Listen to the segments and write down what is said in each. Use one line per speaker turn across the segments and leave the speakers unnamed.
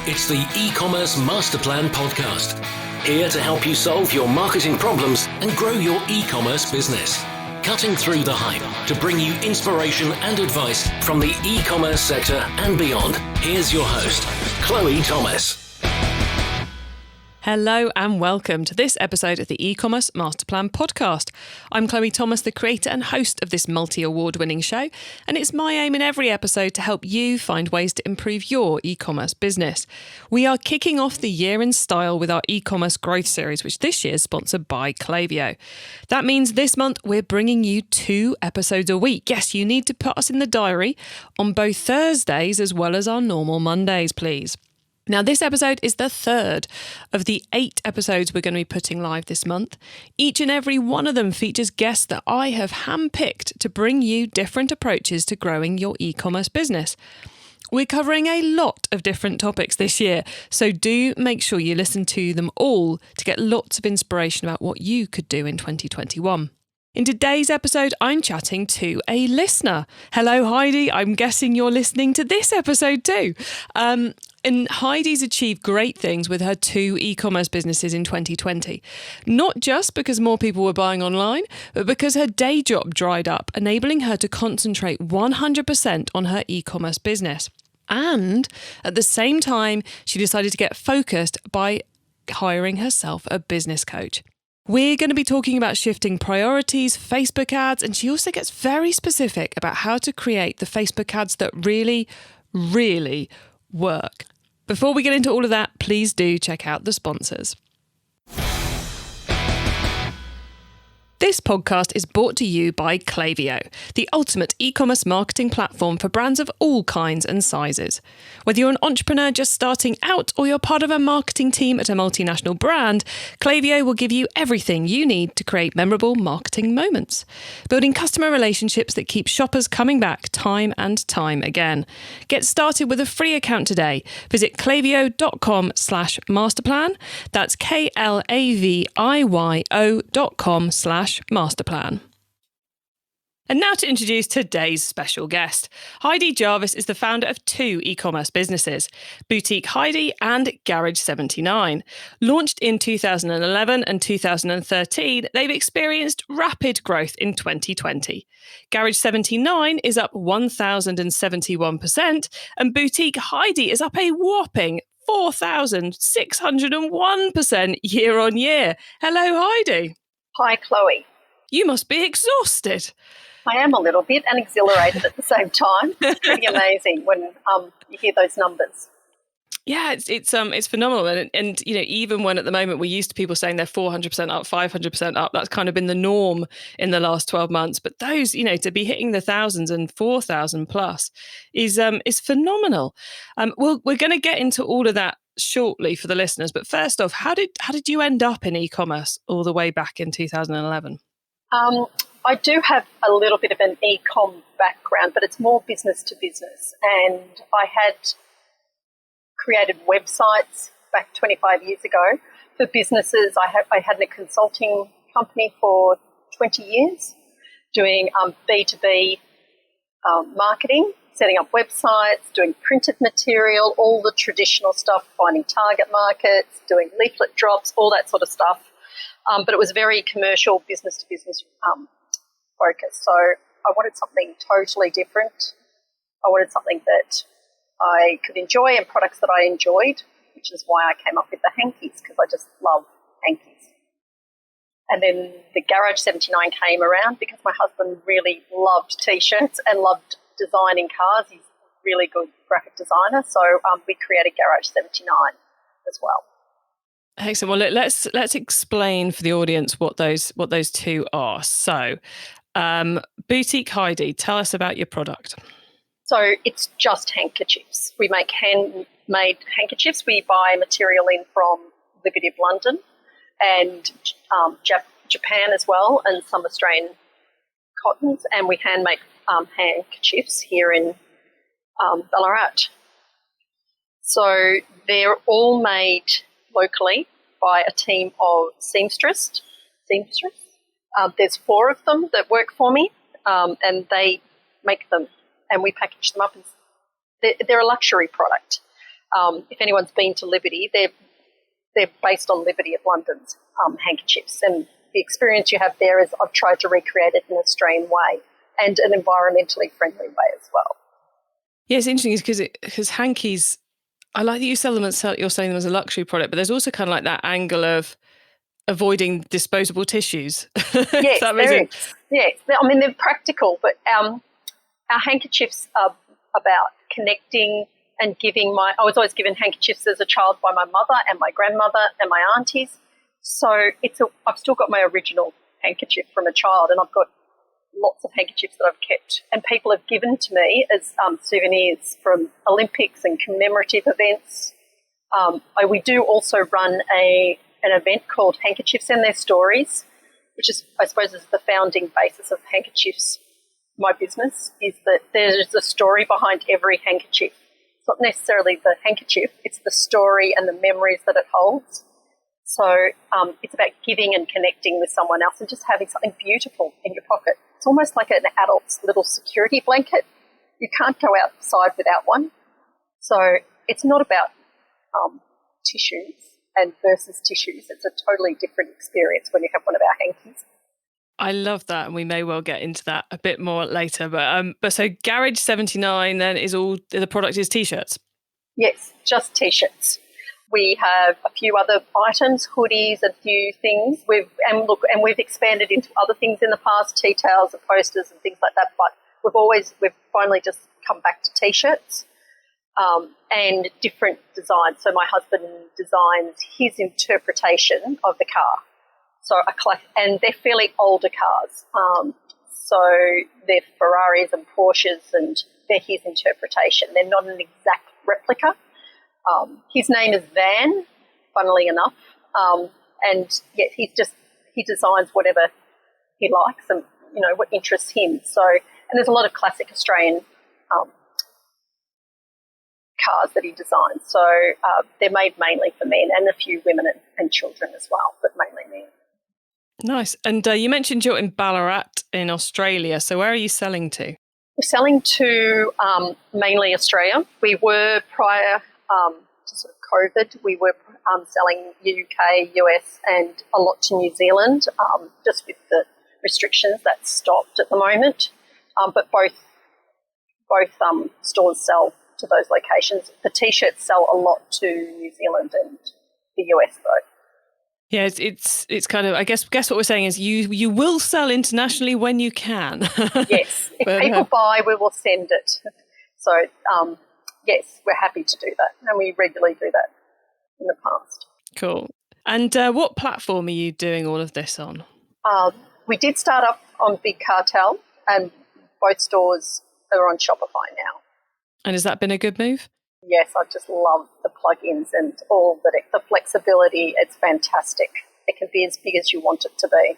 It's the eCommerce Master Plan podcast. Here to help you solve your marketing problems and grow your e-commerce business. Cutting through the hype to bring you inspiration and advice from the e-commerce sector and beyond. Here's your host, Chloe Thomas.
Hello and welcome to this episode of the eCommerce Masterplan podcast. I'm Chloe Thomas, the creator and host of this multi-award-winning show, and it's my aim in every episode to help you find ways to improve your e-commerce business. We are kicking off the year in style with our e-commerce growth series, which this year is sponsored by Klaviyo. That means this month we're bringing you 2 episodes a week. Yes, you need to put us in the diary on both Thursdays as well as our normal Mondays, please. Now, this episode is the 3rd of the 8 episodes we're going to be putting live this month. Each and every one of them features guests that I have handpicked to bring you different approaches to growing your e-commerce business. We're covering a lot of different topics this year, so do make sure you listen to them all to get lots of inspiration about what you could do in 2021. In today's episode, I'm chatting to a listener. Hello, Heidi. I'm guessing you're listening to this episode too. And Heidi's achieved great things with her 2 e-commerce businesses in 2020. Not just because more people were buying online, but because her day job dried up, enabling her to concentrate 100% on her e-commerce business. And at the same time, she decided to get focused by hiring herself a business coach. We're going to be talking about shifting priorities, Facebook ads, and she also gets very specific about how to create the Facebook ads that really, really work. Before we get into all of that, please do check out the sponsors. This podcast is brought to you by Klaviyo, the ultimate e-commerce marketing platform for brands of all kinds and sizes. Whether you're an entrepreneur just starting out or you're part of a marketing team at a multinational brand, Klaviyo will give you everything you need to create memorable marketing moments, building customer relationships that keep shoppers coming back time and time again. Get started with a free account today. Visit klaviyo.com/masterplan. That's klaviyo.com/masterplan. And now to introduce today's special guest. Heidi Jarvis is the founder of 2 e-commerce businesses, Boutique Heidi and Garage 79. Launched in 2011 and 2013, they've experienced rapid growth in 2020. Garage 79 is up 1,071%, and Boutique Heidi is up a whopping 4,601% year on year. Hello, Heidi.
Hi, Chloe.
You must be exhausted.
I am a little bit and exhilarated at the same time. It's pretty amazing when you hear those numbers.
Yeah, it's phenomenal, and you know, even when at the moment we're used to people saying they're 400% up, 500% up, that's kind of been the norm in the last 12 months. But those, you know, to be hitting the thousands and 4,000 plus is phenomenal. We're going to get into all of that shortly for the listeners, but first off, how did you end up in e-commerce all the way back in 2011?
I do have a little bit of an e-com background, but it's more business to business, and I had created websites back 25 years ago for businesses. I had a consulting company for 20 years doing B2B marketing, setting up websites, doing printed material, all the traditional stuff, finding target markets, doing leaflet drops, all that sort of stuff. But it was very commercial, business-to-business focused. So I wanted something totally different. I wanted something that I could enjoy and products that I enjoyed, which is why I came up with the hankies, because I just love hankies. And then the Garage 79 came around because my husband really loved T-shirts and loved designing cars. He's a really good graphic designer, so we created Garage 79 as well.
Excellent. Well, let's explain for the audience what those 2 are. So, Boutique Heidi, tell us about your product.
So it's just handkerchiefs. We make handmade handkerchiefs. We buy material in from Liberty of London and Japan as well, and some Australian cottons, and we hand make handkerchiefs here in Ballarat. So they're all made locally by a team of seamstress. There's 4 of them that work for me, and they make them, and we package them up. They're a luxury product. If anyone's been to Liberty, they're based on Liberty of London's handkerchiefs, and the experience you have there is I've tried to recreate it in an Australian way and an environmentally friendly way as well.
Yeah, it's interesting because hankies, I like that you're selling them as a luxury product, but there's also kind of like that angle of avoiding disposable tissues.
Yes, there is. Yes, I mean, they're practical, but our handkerchiefs are about connecting and giving. I was always given handkerchiefs as a child by my mother and my grandmother and my aunties. So I've still got my original handkerchief from a child, and I've got lots of handkerchiefs that I've kept, and people have given to me as souvenirs from Olympics and commemorative events. We do also run an event called Handkerchiefs and Their Stories, which is, I suppose, is the founding basis of Handkerchiefs. My business is that there's a story behind every handkerchief. It's not necessarily the handkerchief, it's the story and the memories that it holds. So it's about giving and connecting with someone else and just having something beautiful in your pocket. It's almost like an adult's little security blanket. You can't go outside without one. So it's not about tissues and versus tissues. It's a totally different experience when you have one of our hankies.
I love that, and we may well get into that a bit more later. But so Garage 79 then is all the product is t-shirts.
Yes, just t-shirts. We have a few other items, hoodies, a few things. We've expanded into other things in the past, tea towels and posters and things like that. But we've finally just come back to t-shirts and different designs. So my husband designs his interpretation of the car. So and they're fairly older cars. So they're Ferraris and Porsches, and they're his interpretation. They're not an exact replica. His name is Van, funnily enough, and yet he designs whatever he likes and what interests him. So, and there's a lot of classic Australian cars that he designs. So they're made mainly for men and a few women and children as well, but mainly men.
Nice. And you mentioned you're in Ballarat in Australia. So where are you selling to?
We're selling to mainly Australia. We were prior to sort of COVID, we were selling UK, US and a lot to New Zealand, just with the restrictions that's stopped at the moment. But both stores sell to those locations. The T-shirts sell a lot to New Zealand and the US though.
Yeah, it's kind of, I guess what we're saying is you will sell internationally when you can.
Yes, if people buy, we will send it. So, yes, we're happy to do that, and we regularly do that in the past.
Cool. And what platform are you doing all of this on?
We did start up on Big Cartel, and both stores are on Shopify now.
And has that been a good move?
Yes, I just love the plugins and all the flexibility. It's fantastic. It can be as big as you want it to be.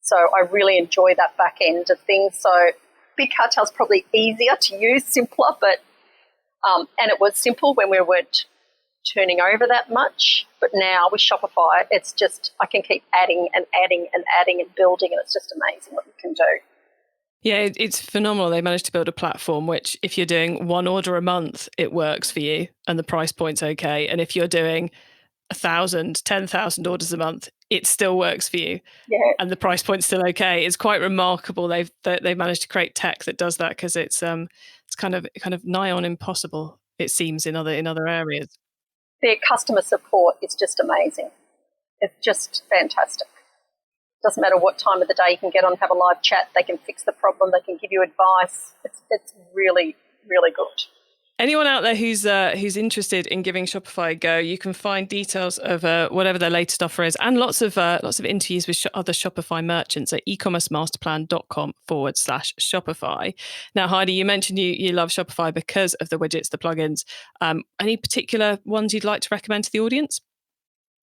So I really enjoy that back end of things. So Big Cartel's probably easier to use, simpler, but and it was simple when we weren't turning over that much. But now with Shopify, it's just I can keep adding and adding and adding and building, and it's just amazing what you can do.
Yeah, it's phenomenal. They managed to build a platform which, if you're doing one order a month, it works for you and the price point's okay. And if you're doing 1,000, 10,000 orders a month, it still works for you.
Yeah.
And the price point's still okay. It's quite remarkable they've managed to create tech that does that, because it's kind of nigh on impossible, it seems, in other areas.
Their customer support is just amazing. It's just fantastic. Doesn't matter what time of the day you can get on, have a live chat. They can fix the problem. They can give you advice. It's really, really good.
Anyone out there who's interested in giving Shopify a go, you can find details of whatever their latest offer is, and lots of interviews with other Shopify merchants at ecommercemasterplan.com/Shopify. Now, Heidi, you mentioned you love Shopify because of the widgets, the plugins. Any particular ones you'd like to recommend to the audience?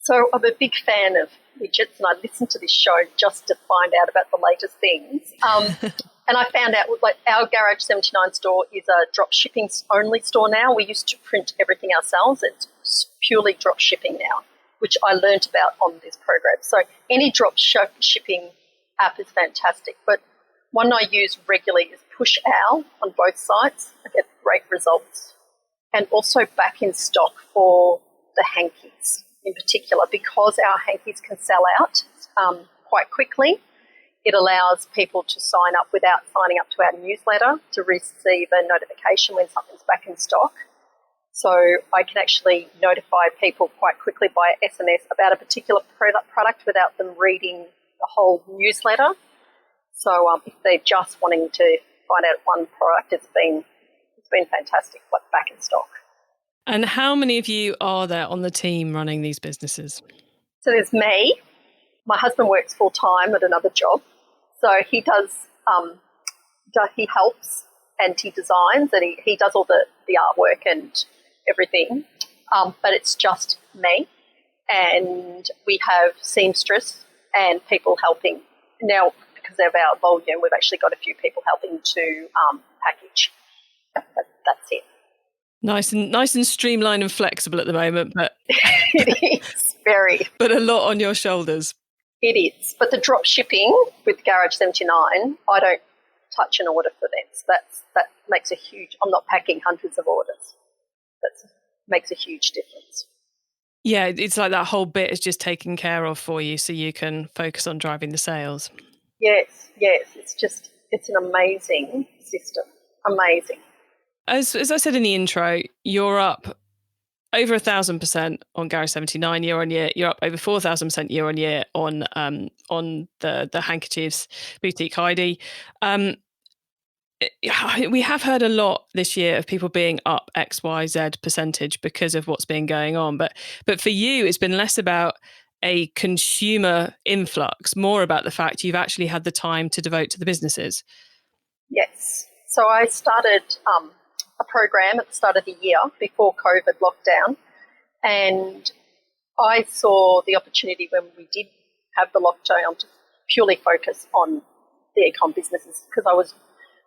So I'm a big fan of widgets, and I listen to this show just to find out about the latest things. And I found out, like, our Garage 79 store is a drop shipping only store now. We used to print everything ourselves. It's purely drop shipping now, which I learnt about on this program. So any drop shipping app is fantastic. But one I use regularly is Push Owl on both sites. I get great results and also back in stock for the hankies in particular, because our hankies can sell out quite quickly. It allows people to sign up without signing up to our newsletter to receive a notification when something's back in stock. So I can actually notify people quite quickly by SMS about a particular product without them reading the whole newsletter. So if they're just wanting to find out one product, it's been fantastic, back in stock.
And how many of you are there on the team running these businesses?
So there's me. My husband works full time at another job, so he does. He helps and he designs and he does all the artwork and everything. But it's just me, and we have seamstress and people helping now because of our volume. We've actually got a few people helping to package. That's it.
Nice and streamlined and flexible at the moment, but
It is very.
But a lot on your shoulders.
It is. But the drop shipping with Garage 79, I don't touch an order for them. So that makes a huge, I'm not packing hundreds of orders. That makes a huge difference.
Yeah, it's like that whole bit is just taken care of for you so you can focus on driving the sales.
Yes. It's an amazing system. Amazing.
As I said in the intro, you're up over 1,000% on Garage 79 year on year. You're up over 4,000% year on year on the handkerchiefs, Boutique Heidi. We have heard a lot this year of people being up XYZ percentage because of what's been going on. But for you, it's been less about a consumer influx, more about the fact you've actually had the time to devote to the businesses.
Yes. So I started a program at the start of the year before COVID lockdown, and I saw the opportunity when we did have the lockdown to purely focus on the e-com businesses, because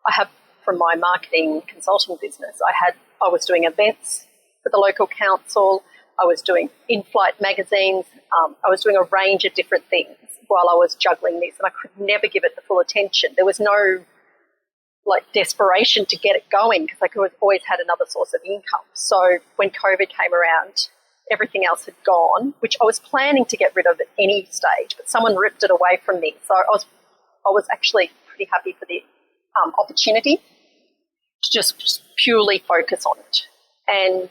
I have from my marketing consulting business, I was doing events for the local council, I was doing in-flight magazines, I was doing a range of different things while I was juggling this, and I could never give it the full attention. There was no desperation to get it going because I always had another source of income. So when COVID came around, everything else had gone, which I was planning to get rid of at any stage, but someone ripped it away from me. So I was actually pretty happy for the opportunity to just purely focus on it. And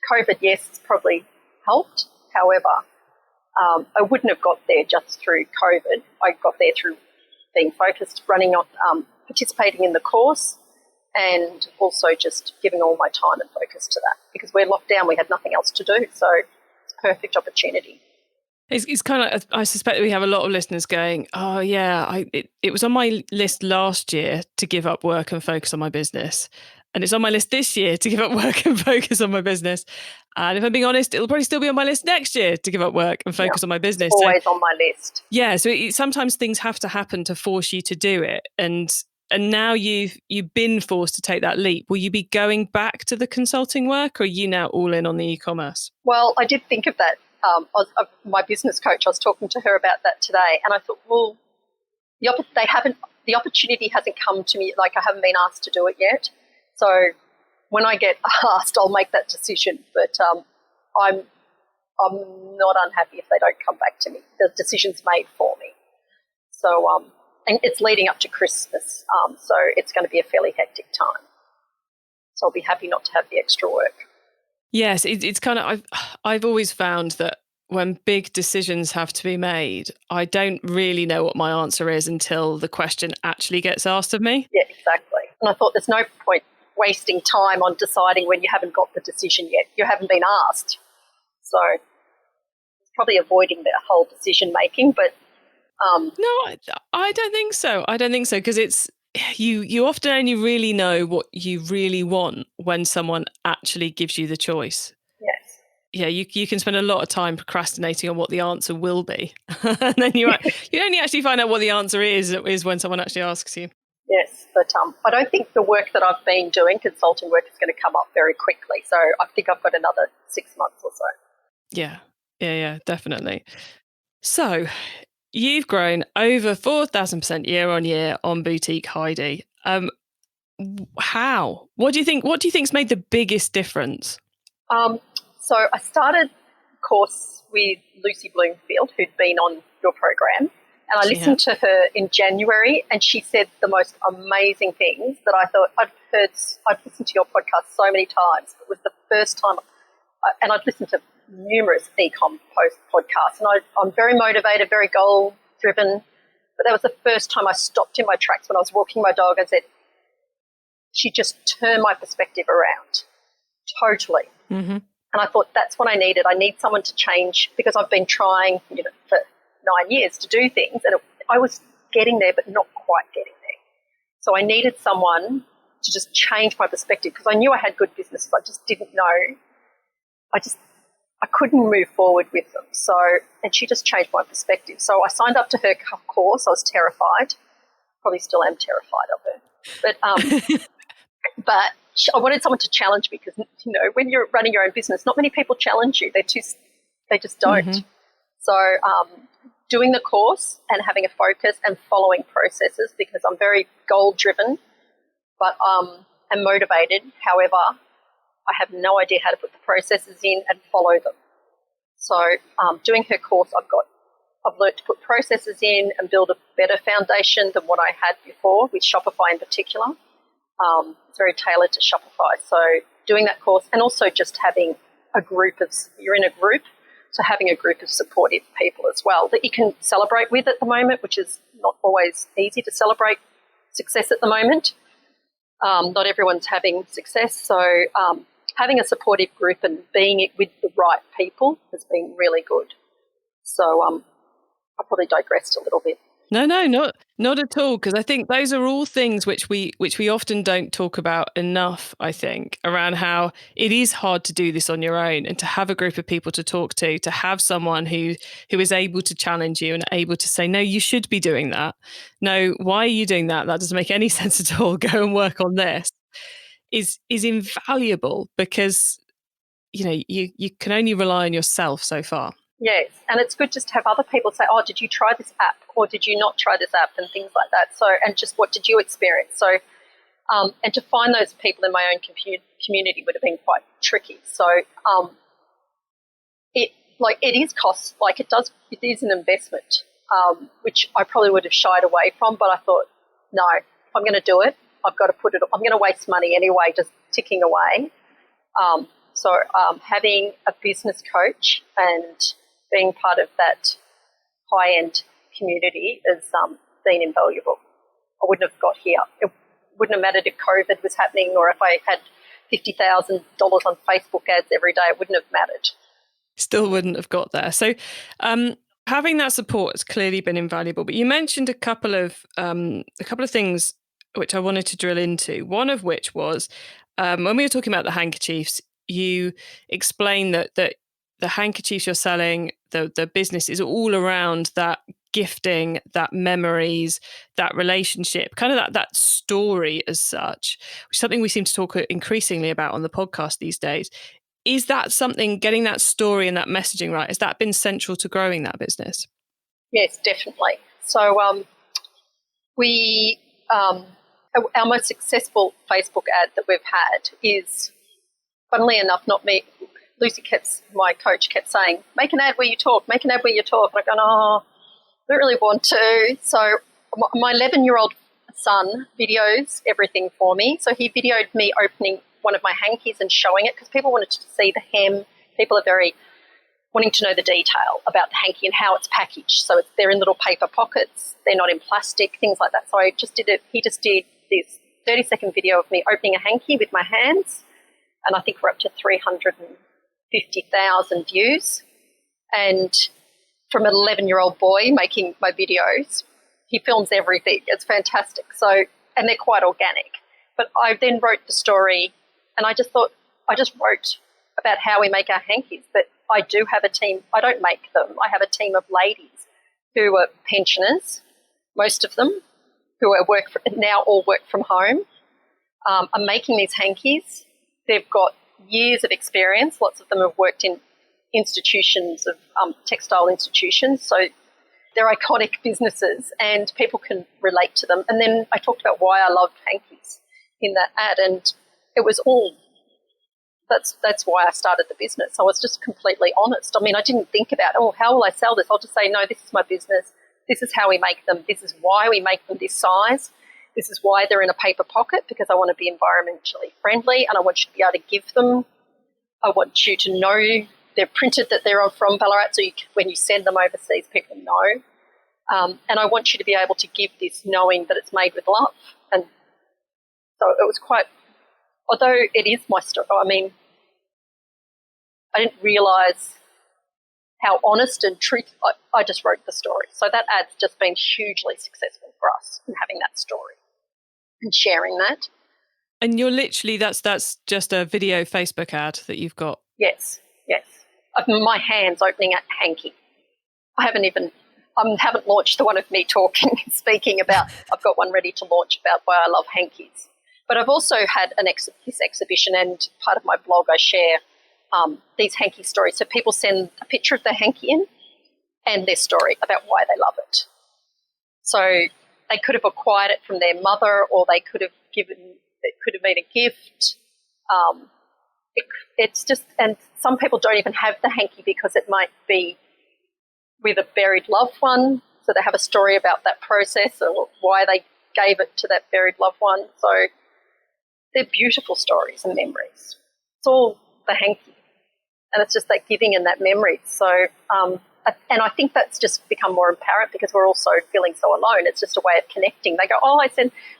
COVID, yes, it's probably helped. However, I wouldn't have got there just through COVID. I got there through being focused, running on participating in the course, and also just giving all my time and focus to that, because we're locked down, we had nothing else to do, so it's a perfect opportunity.
It's kind of, I suspect that we have a lot of listeners going, oh yeah, it was on my list last year to give up work and focus on my business, and it's on my list this year to give up work and focus on my business, and if I'm being honest, it'll probably still be on my list next year to give up work and focus on my business.
It's always on my list.
Yeah, so sometimes things have to happen to force you to do it, and now you've been forced to take that leap. Will you be going back to the consulting work, or are you now all in on the e-commerce?
Well, I did think of that. My business coach, I was talking to her about that today, and I thought, well, the opportunity hasn't come to me, I haven't been asked to do it yet. So when I get asked, I'll make that decision. But I'm not unhappy if they don't come back to me. The decision's made for me. So and it's leading up to Christmas, so it's going to be a fairly hectic time. So I'll be happy not to have the extra work.
Yes, it's kind of, I've always found that when big decisions have to be made, I don't really know what my answer is until the question actually gets asked of me.
Yeah, exactly. And I thought there's no point wasting time on deciding when you haven't got the decision yet. You haven't been asked. So it's probably avoiding the whole decision making, but
no, I don't think so. I don't think so, because it's you often only really know what you really want when someone actually gives you the choice.
Yes.
Yeah, you can spend a lot of time procrastinating on what the answer will be, and then you only actually find out what the answer is when someone actually asks you.
Yes, but I don't think the work that I've been doing, consulting work, is going to come up very quickly. So I think I've got another 6 months or so.
Yeah, definitely. So you've grown over 4,000% year on year on Boutique Heidi. How? What do you think's made the biggest difference?
So I started a course with Lucy Bloomfield, who'd been on your program, and I listened to her in January, and she said the most amazing things that I thought I'd listened to your podcast so many times. It was the first time, and I'd listened to numerous e-com podcasts, and I'm very motivated, very goal-driven, but that was the first time I stopped in my tracks when I was walking my dog and said, she just turned my perspective around totally. Mm-hmm. And I thought that's what I needed. I need someone to change, because I've been trying for 9 years to do things, and I was getting there but not quite getting there. So I needed someone to just change my perspective, because I knew I had good business, but I just didn't know. I couldn't move forward with them. And she just changed my perspective. So I signed up to her course. I was terrified. Probably still am terrified of her. But I wanted someone to challenge me, because, when you're running your own business, not many people challenge you. They just don't. Mm-hmm. So doing the course and having a focus and following processes, because I'm very goal-driven, but am motivated. However, I have no idea how to put the processes in and follow them. So doing her course, I've learned to put processes in and build a better foundation than what I had before, with Shopify in particular. It's very tailored to Shopify. So doing that course, and also just having you're in a group, so having a group of supportive people as well that you can celebrate with at the moment, which is not always easy to celebrate success at the moment. Not everyone's having success. So having a supportive group and being with the right people has been really good. So I probably digressed a little bit.
No, not at all. Because I think those are all things which we often don't talk about enough, I think, around how it is hard to do this on your own, and to have a group of people to talk to have someone who is able to challenge you and able to say, no, you should be doing that. No, why are you doing that? That doesn't make any sense at all. Go and work on this is invaluable, because, you can only rely on yourself so far.
Yes, and it's good just to have other people say, oh, did you try this app, or did you not try this app, and things like that. So, and just what did you experience? So, and to find those people in my own community would have been quite tricky. So, it is an investment, which I probably would have shied away from, but I thought, no, if I'm going to do it, I've got to I'm going to waste money anyway, just ticking away. So having a business coach and being part of that high-end community has been invaluable. I wouldn't have got here. It wouldn't have mattered if COVID was happening, or if I had $50,000 on Facebook ads every day. It wouldn't have mattered.
Still wouldn't have got there. So having that support has clearly been invaluable. But you mentioned a couple of things which I wanted to drill into. One of which was when we were talking about the handkerchiefs, you explained that the handkerchiefs you're selling, the business is all around that gifting, that memories, that relationship, kind of that story as such, which is something we seem to talk increasingly about on the podcast these days. Is that something, getting that story and that messaging right, has that been central to growing that business?
Yes, definitely. So our most successful Facebook ad that we've had is, funnily enough, not me. Lucy my coach kept saying, make an ad where you talk, make an ad where you talk. And I go, no, I don't really want to. So my 11-year-old son videos everything for me. So he videoed me opening one of my hankies and showing it, because people wanted to see the hem. People are very wanting to know the detail about the hanky and how it's packaged. So they're in little paper pockets. They're not in plastic, things like that. So I just did it. He just did this 30-second video of me opening a hanky with my hands. And I think we're up to 350,000 views. And from an 11-year-old boy making my videos, he films everything. It's fantastic. So, and they're quite organic. But I then wrote the story, and I just wrote about how we make our hankies. But I do have a team. I don't make them. I have a team of ladies who are pensioners, most of them, who now all work from home, are making these hankies. They've got years of experience. Lots of them have worked in institutions of textile institutions. So they're iconic businesses, and people can relate to them. And then I talked about why I loved hankies in that ad, and it was all. That's why I started the business. I was just completely honest. I mean, I didn't think about, how will I sell this? I'll just say, no, this is my business. This is how we make them. This is why we make them this size. This is why they're in a paper pocket, because I want to be environmentally friendly, and I want you to be able to give them. I want you to know they're printed, that they're from Ballarat, so when you send them overseas, people know. And I want you to be able to give this knowing that it's made with love. And so it was quite, although it is my story, I mean, I didn't realise how honest and truthful, I just wrote the story. So that ad's just been hugely successful for us in having that story and sharing that.
And you're literally, that's just a video Facebook ad that you've got?
Yes. My hand's opening a hanky. I haven't launched the one of me talking, speaking about, I've got one ready to launch about why I love hankies. But I've also had this exhibition, and part of my blog I share these hanky stories. So people send a picture of their hanky in and their story about why they love it. So they could have acquired it from their mother, or it could have been a gift. It's just, and some people don't even have the hanky because it might be with a buried loved one. So they have a story about that process or why they gave it to that buried loved one. So they're beautiful stories and memories. It's all the hanky. And it's just that giving and that memory. So, and I think that's just become more apparent because we're also feeling so alone. It's just a way of connecting. They go, I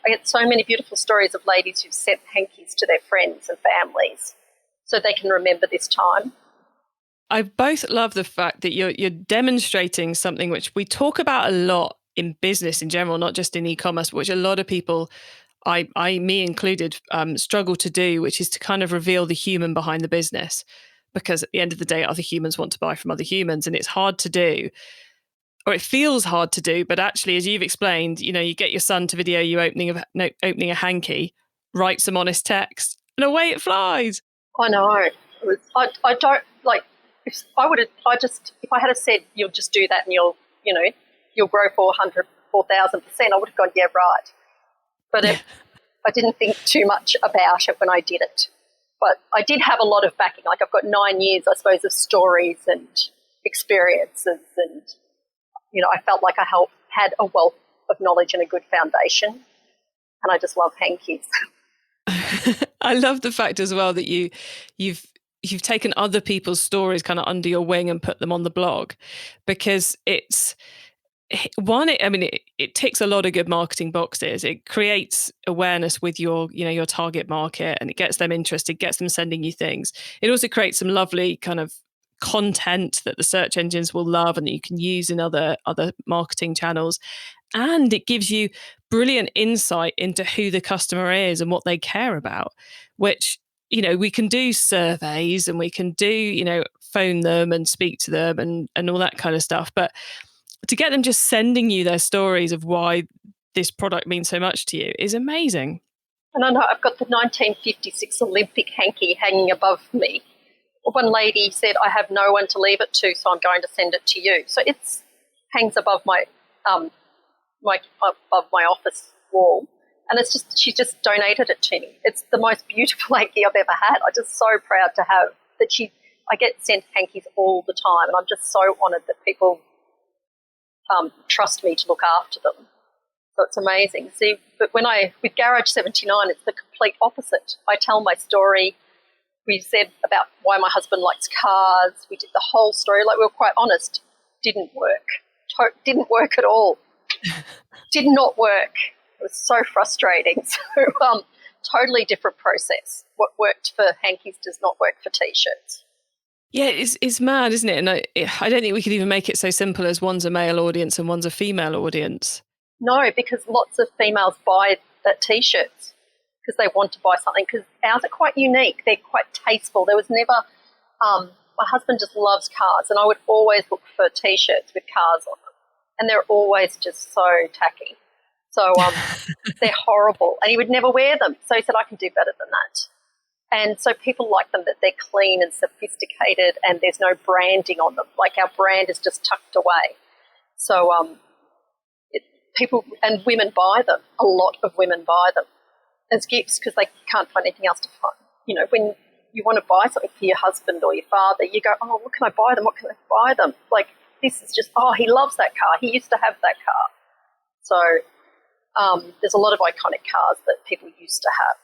get so many beautiful stories of ladies who've sent hankies to their friends and families so they can remember this time.
I both love the fact that you're demonstrating something which we talk about a lot in business in general, not just in e-commerce, which a lot of people, me included, struggle to do, which is to kind of reveal the human behind the business. Because at the end of the day, other humans want to buy from other humans, and it's hard to do, or it feels hard to do. But actually, as you've explained, you get your son to video you opening a hanky, write some honest text, and away it flies.
I know. I don't like. If I had said you'll just do that and you'll grow 4,000%, I would have gone, yeah, right. But I didn't think too much about it when I did it. But I did have a lot of backing. Like I've got 9 years, I suppose, of stories and experiences, and I felt like I had a wealth of knowledge and a good foundation. And I just love hankies.
I love the fact as well that you've taken other people's stories kind of under your wing and put them on the blog, because it's one, it ticks a lot of good marketing boxes. It creates awareness with your target market, and it gets them interested, gets them sending you things. It also creates some lovely kind of content that the search engines will love and that you can use in other marketing channels. And it gives you brilliant insight into who the customer is and what they care about, which, we can do surveys and we can do, phone them and speak to them and all that kind of stuff. But to get them just sending you their stories of why this product means so much to you is amazing.
And I know I've got the 1956 Olympic hanky hanging above me. One lady said, I have no one to leave it to, so I'm going to send it to you. So it hangs above my office wall. And she just donated it to me. It's the most beautiful hanky I've ever had. I'm just so proud to have that. I get sent hankies all the time, and I'm just so honoured that people trust me to look after them. So it's amazing. See, but with Garage 79, it's the complete opposite. I tell my story. We said about why my husband likes cars. We did the whole story. Like, we were quite honest. Didn't work. Didn't work at all. Did not work. It was so frustrating. So totally different process. What worked for hankies does not work for T-shirts.
Yeah, it's mad, isn't it? And I don't think we could even make it so simple as one's a male audience and one's a female audience.
No, because lots of females buy that T-shirts because they want to buy something, because ours are quite unique. They're quite tasteful. There was never my husband just loves cars, and I would always look for T-shirts with cars on them, and they're always just so tacky. So they're horrible, and he would never wear them. So he said, I can do better than that. And so people like them, that they're clean and sophisticated and there's no branding on them. Like, our brand is just tucked away. So people and women buy them. A lot of women buy them. as gifts because they can't find anything else to find. You know, when you want to buy something for your husband or your father, you go, oh, what can I buy them? What can I buy them? Like, this is just, oh, he loves that car. He used to have that car. So there's a lot of iconic cars that people used to have.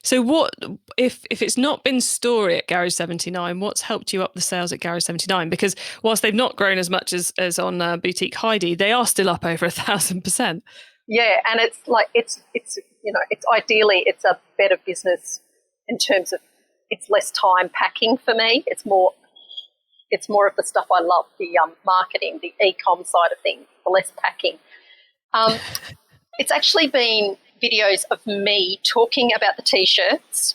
So what, if it's not been story at Garage 79, what's helped you up the sales at Garage 79? Because whilst they've not grown as much as on Boutique Heidi, they are still up over 1,000%.
Yeah, and it's like, it's you know, it's ideally it's a better business in terms of it's less time packing for me. It's more of the stuff I love, the marketing, the e-com side of things, the less packing. It's actually been videos of me talking about the T-shirts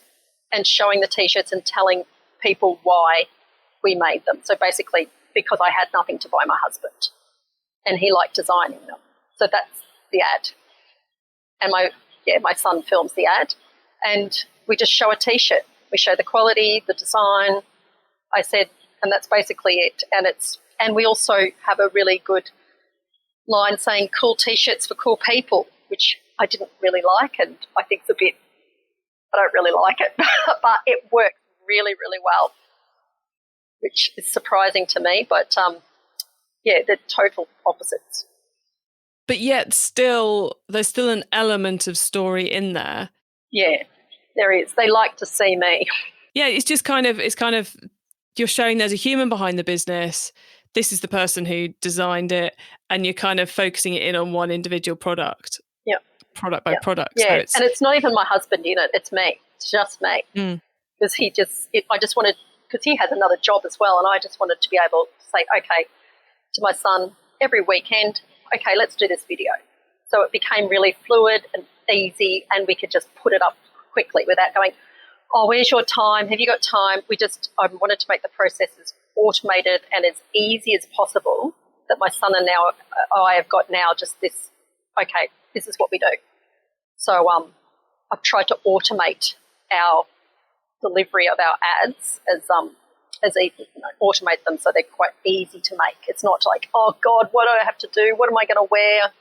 and showing the T-shirts and telling people why we made them. So basically, because I had nothing to buy my husband and he liked designing them. So that's the ad. And my son films the ad and we just show a T-shirt. We show the quality, the design. I said, and that's basically it. And we also have a really good line saying cool T-shirts for cool people, which I didn't really like, and I think I don't really like it, but it works really, really well, which is surprising to me. But they're total opposites.
But yet there's still an element of story in there.
Yeah, there is. They like to see me.
Yeah, it's kind of you're showing there's a human behind the business. This is the person who designed it, and you're kind of focusing it in on one individual product.
Yeah.
Product by product.
Yeah,
So
and it's not even my husband in it. It's me. It's just me. Because I just wanted, because he has another job as well, and I just wanted to be able to say, okay, to my son every weekend, okay, let's do this video. So it became really fluid and easy, and we could just put it up quickly without going, oh, where's your time? Have you got time? I wanted to make the process as automated and as easy as possible that my son and I have got now just this, okay, this is what we do. So I've tried to automate our delivery of our ads automate them so they're quite easy to make. It's not like, oh God, what do I have to do? What am I going to wear?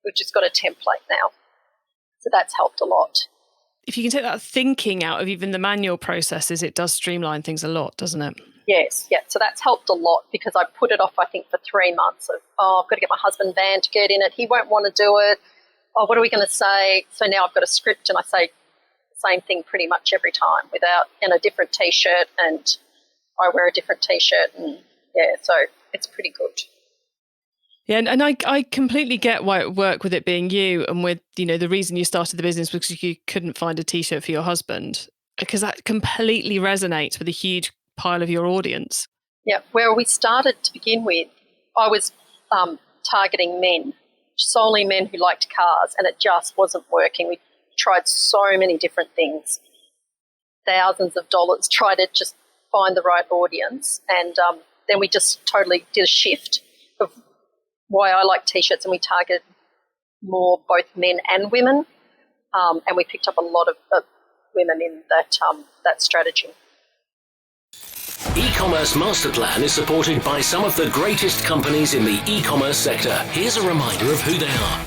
We've just got a template now. So that's helped a lot.
If you can take that thinking out of even the manual processes, it does streamline things a lot, doesn't it?
Yes, yeah. So that's helped a lot because I put it off, I think, for 3 months of, I've got to get my husband Van to get in it. He won't want to do it. Oh, what are we going to say? So now I've got a script and I say the same thing pretty much every time in a different T-shirt, and I wear a different T-shirt, and so it's pretty good.
Yeah, and I completely get why it worked with it being you, and with, the reason you started the business was because you couldn't find a T-shirt for your husband, because that completely resonates with a huge pile of your audience.
Yeah, where we started to begin with, I was targeting men, solely men who liked cars, and it just wasn't working. We tried so many different things, thousands of dollars, tried to just find the right audience, and then we just totally did a shift of why I like T-shirts, and we targeted more both men and women, and we picked up a lot of women in that strategy.
E-commerce Master Plan is supported by some of the greatest companies in the e-commerce sector. Here's a reminder of who they are.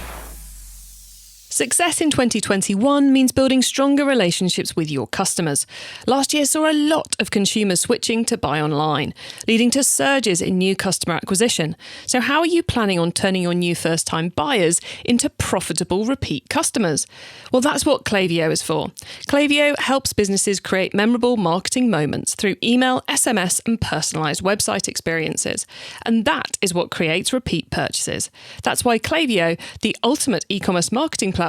Success in 2021 means building stronger relationships with your customers. Last year saw a lot of consumers switching to buy online, leading to surges in new customer acquisition. So how are you planning on turning your new first-time buyers into profitable repeat customers? Well, that's what Klaviyo is for. Klaviyo helps businesses create memorable marketing moments through email, SMS, and personalised website experiences. And that is what creates repeat purchases. That's why Klaviyo, the ultimate e-commerce marketing platform,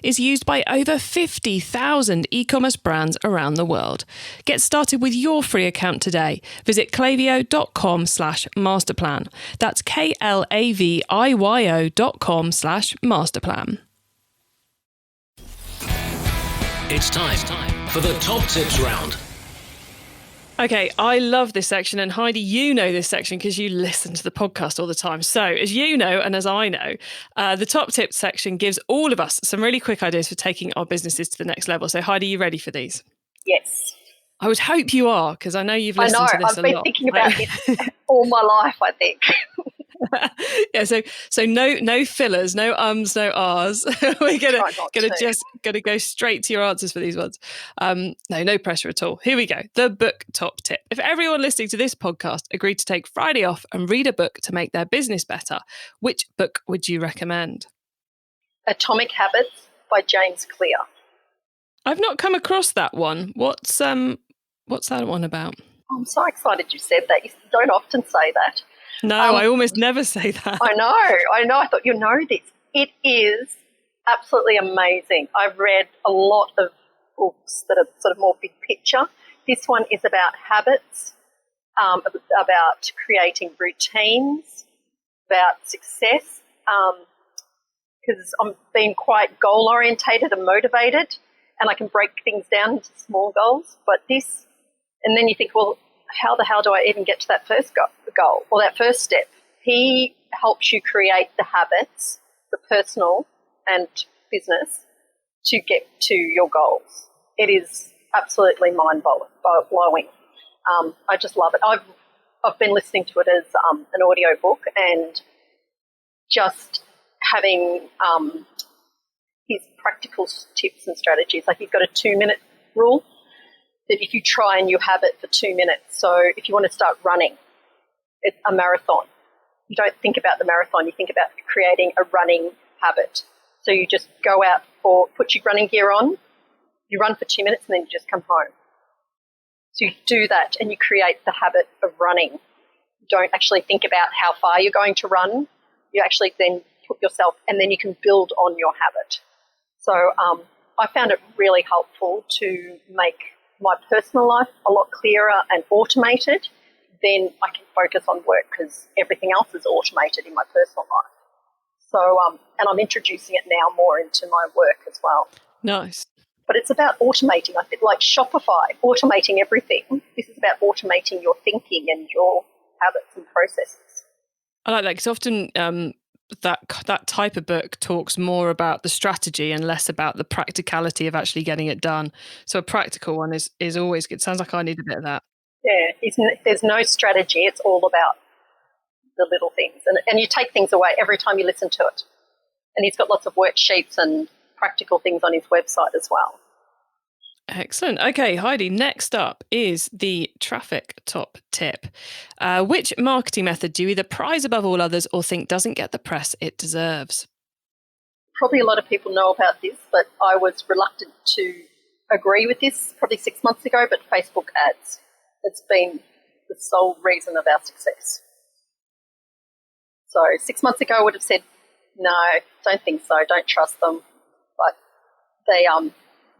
is used by over 50,000 e-commerce brands around the world. Get started with your free account today. Visit klaviyo.com/masterplan. That's klaviyo.com/masterplan.
It's time for the top tips round.
Okay, I love this section, and Heidi, you know this section because you listen to the podcast all the time. So as you know, and as I know, the top tips section gives all of us some really quick ideas for taking our businesses to the next level. So Heidi, you ready for these?
Yes.
I would hope you are, because I know you've listened to this a lot.
I've been thinking about this all my life, I think.
Yeah, so no fillers, no ums, no ahs. We're gonna go straight to your answers for these ones. No pressure at all. Here we go. The book top tip. If everyone listening to this podcast agreed to take Friday off and read a book to make their business better, which book would you recommend?
Atomic Habits by James Clear.
I've not come across that one. What's that one about?
I'm so excited you said that. You don't often say that.
No, I almost never say that.
I know. I thought you know this. It is absolutely amazing. I've read a lot of books that are sort of more big picture. This one is about habits, about creating routines, about success, because I'm being quite goal-orientated and motivated, and I can break things down into small goals. But this, and then you think, well, how the hell do I even get to that first goal or that first step? He helps you create the habits, the personal and business, to get to your goals. It is absolutely mind-blowing. I just love it. I've been listening to it as an audio book, and just having his practical tips and strategies. Like, he's got a 2-minute rule that if you try and you have it for 2 minutes. So if you want to start running, it's a marathon. You don't think about the marathon, you think about creating a running habit. So you just go out put your running gear on, you run for 2 minutes, and then you just come home. So you do that and you create the habit of running. You don't actually think about how far you're going to run. You actually then put yourself, and then you can build on your habit. So I found it really helpful to make my personal life a lot clearer and automated. Then I can focus on work because everything else is automated in my personal life. So, and I'm introducing it now more into my work as well.
Nice.
But it's about automating. I think, like Shopify, automating everything. This is about automating your thinking and your habits and processes.
I like that because often that type of book talks more about the strategy and less about the practicality of actually getting it done. So a practical one is always good. Sounds like I need a bit of that.
Yeah, there's no strategy. It's all about the little things. And you take things away every time you listen to it. And he's got lots of worksheets and practical things on his website as well.
Excellent. Okay, Heidi, next up is the traffic top tip. Which marketing method do you either prize above all others or think doesn't get the press it deserves?
Probably a lot of people know about this, but I was reluctant to agree with this probably 6 months ago, but Facebook ads. It's been the sole reason of our success. So 6 months ago I would have said, no, don't think so, don't trust them. But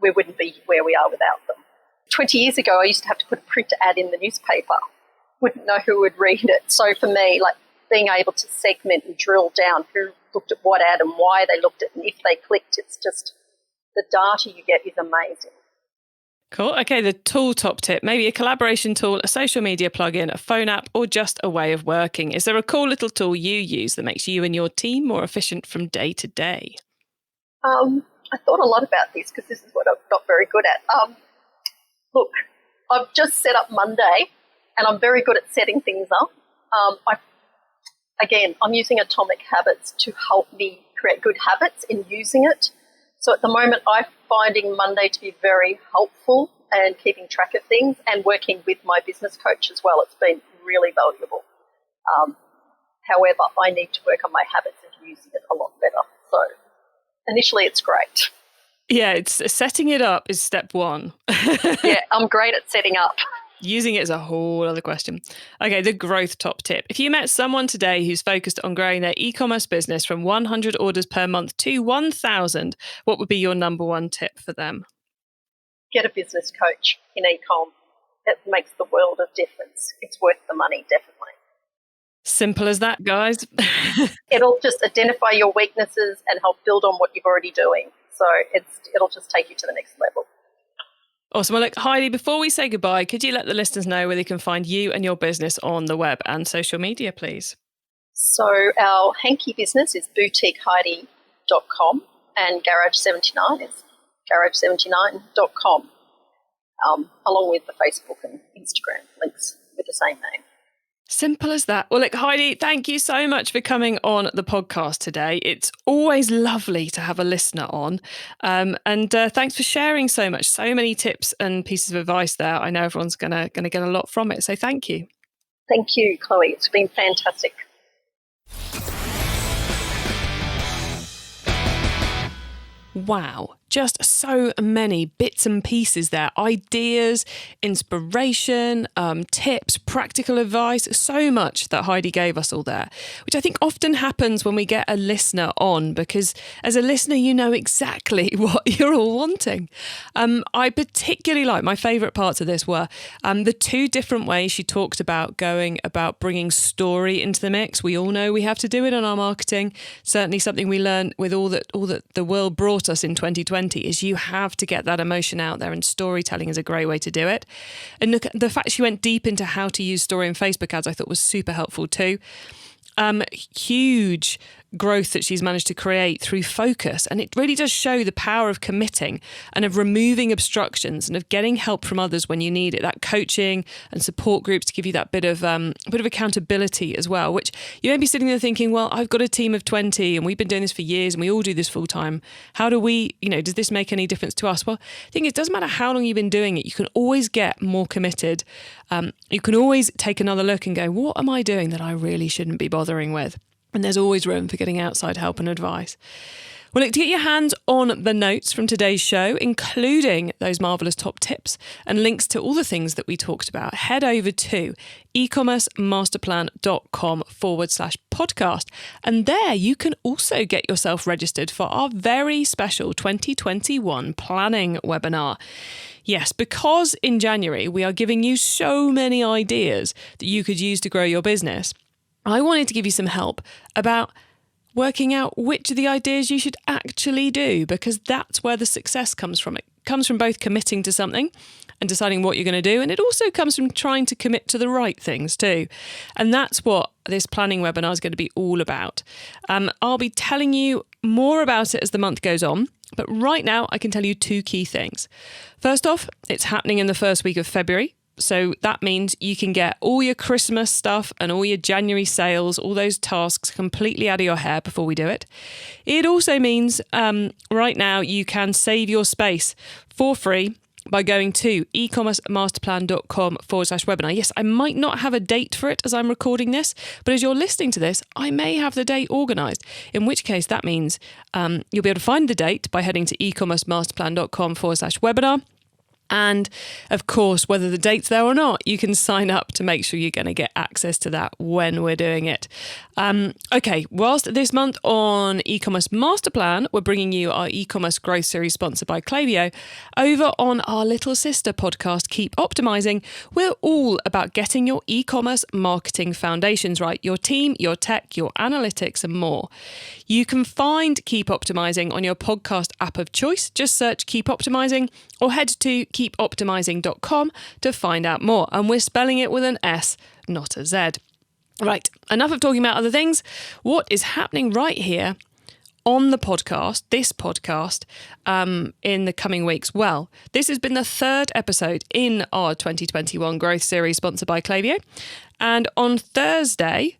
we wouldn't be where we are without them. 20 years ago, I used to have to put a print ad in the newspaper. Wouldn't know who would read it. So for me, like, being able to segment and drill down who looked at what ad and why they looked at it, and if they clicked, it's just, the data you get is amazing.
Cool. Okay, the tool top tip. Maybe a collaboration tool, a social media plugin, a phone app, or just a way of working. Is there a cool little tool you use that makes you and your team more efficient from day to day?
I thought a lot about this because this is what I've got very good at. Look, I've just set up Monday and I'm very good at setting things up. I'm using Atomic Habits to help me create good habits in using it. So at the moment, I'm finding Monday to be very helpful and keeping track of things, and working with my business coach as well. It's been really valuable. However, I need to work on my habits of using it a lot better. So initially, it's great.
Yeah, it's setting it up is step one.
Yeah, I'm great at setting up.
Using it is a whole other question. Okay, the growth top tip. If you met someone today who's focused on growing their e-commerce business from 100 orders per month to 1,000, what would be your number one tip for them?
Get a business coach in e-com. It makes the world of difference. It's worth the money, definitely.
Simple as that, guys.
It'll just identify your weaknesses and help build on what you're already doing. So it'll just take you to the next level.
Awesome. Well, look, Heidi, before we say goodbye, could you let the listeners know where they can find you and your business on the web and social media, please?
So our hanky business is boutiqueheidi.com and Garage79 is garage79.com, along with the Facebook and Instagram links with the same name.
Simple as that. Well, look, Heidi, thank you so much for coming on the podcast today. It's always lovely to have a listener on. And thanks for sharing so much, so many tips and pieces of advice there. I know everyone's going to get a lot from it. So thank you.
Thank you, Chloe. It's been fantastic.
Wow, just so many bits and pieces there. Ideas, inspiration, tips, practical advice, so much that Heidi gave us all there, which I think often happens when we get a listener on, because as a listener, you know exactly what you're all wanting. I particularly like, my favourite parts of this were the two different ways she talked about going about bringing story into the mix. We all know we have to do it on our marketing. Certainly something we learned with all that the world brought us in 2020 is you have to get that emotion out there, and storytelling is a great way to do it. And look, the fact she went deep into how to use story in Facebook ads I thought was super helpful too. Huge growth that she's managed to create through focus, and it really does show the power of committing and of removing obstructions and of getting help from others when you need it. That coaching and support groups to give you that bit of accountability as well, which you may be sitting there thinking, well, I've got a team of 20 and we've been doing this for years and we all do this full time. How do we, does this make any difference to us? Well, I think it doesn't matter how long you've been doing it. You can always get more committed. You can always take another look and go, what am I doing that I really shouldn't be bothering with? And there's always room for getting outside help and advice. Well, look, to get your hands on the notes from today's show, including those marvellous top tips and links to all the things that we talked about, head over to ecommercemasterplan.com/podcast. And there you can also get yourself registered for our very special 2021 planning webinar. Yes, because in January we are giving you so many ideas that you could use to grow your business. I wanted to give you some help about working out which of the ideas you should actually do, because that's where the success comes from. It comes from both committing to something and deciding what you're going to do, and it also comes from trying to commit to the right things too. And that's what this planning webinar is going to be all about. I'll be telling you more about it as the month goes on, but right now I can tell you two key things. First off, it's happening in the first week of February. So that means you can get all your Christmas stuff and all your January sales, all those tasks completely out of your hair before we do it. It also means right now you can save your space for free by going to ecommercemasterplan.com/webinar. Yes, I might not have a date for it as I'm recording this, but as you're listening to this, I may have the date organised, in which case that means you'll be able to find the date by heading to ecommercemasterplan.com/webinar. And of course, whether the date's there or not, you can sign up to make sure you're going to get access to that when we're doing it. Okay, whilst this month on e-commerce master plan, we're bringing you our e-commerce growth series sponsored by Klaviyo. Over on our little sister podcast, Keep Optimizing, we're all about getting your e-commerce marketing foundations right, your team, your tech, your analytics, and more. You can find Keep Optimizing on your podcast app of choice. Just search Keep Optimizing or head to keepoptimizing.com to find out more. And we're spelling it with an S, not a Z. Right, enough of talking about other things. What is happening right here on the podcast, this podcast, in the coming weeks? Well, this has been the third episode in our 2021 growth series sponsored by Klaviyo. And on Thursday,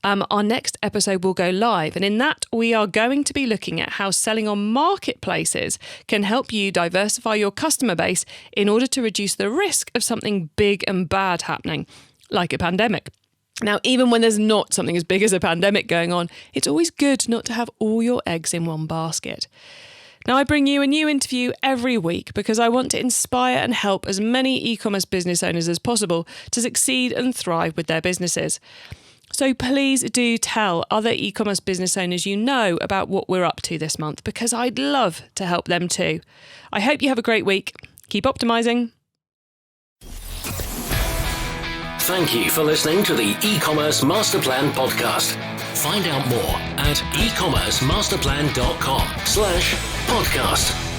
our next episode will go live. And in that, we are going to be looking at how selling on marketplaces can help you diversify your customer base in order to reduce the risk of something big and bad happening, like a pandemic. Now, even when there's not something as big as a pandemic going on, it's always good not to have all your eggs in one basket. Now, I bring you a new interview every week because I want to inspire and help as many e-commerce business owners as possible to succeed and thrive with their businesses. So please do tell other e-commerce business owners you know about what we're up to this month, because I'd love to help them too. I hope you have a great week. Keep optimizing.
Thank you for listening to the e-commerce master plan podcast. Find out more at ecommercemasterplan.com/podcast.